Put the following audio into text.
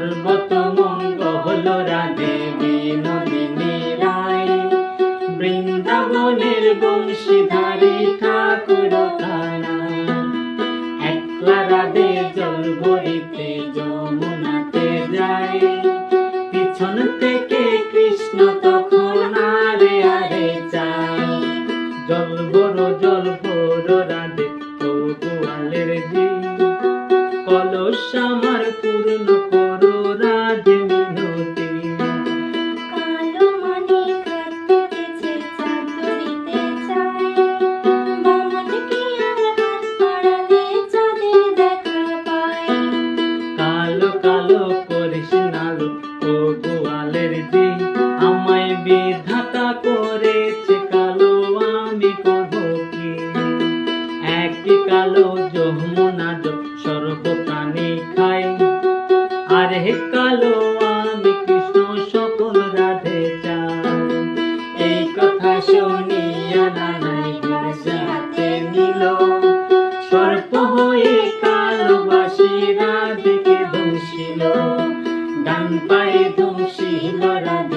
সর্বতমঙ্গল রাধে বিনোদিনী রায়, বৃন্দাবনের বংশীধারী ঠাকুর কানাই। একলা রাধে জল ভরিতে যমুনাতে যায়, পিছন থেকে কৃষ্ণ তখন আরে আরে চায়। জল ভরো রাধে ও গোয়ালের জি, কলস আমার পূর্ণ করো রাধে মিনতি। কালো মানিক রাত্রিতে চাঁদ ধরিতে চায়, বামন কি আর হাত বাড়ালে চাঁদের দেখা পায়। কালো কালো করিস নালো ও গোয়ালের জি, আমায় বিধাতা করেছে কালো, আমি করব কি। একই কালো যমুনা সর্বপ্রাণী খাই, আর হে কালো আমি কৃষ্ণ সকল রাধে চাই। এই কথা শুনিয়া নানাই গিরসে হাতে নিল, সর্প হয়ে কালোবাসী রাধেকে দংশিল, ডান পায়ে দংশিল রাধে।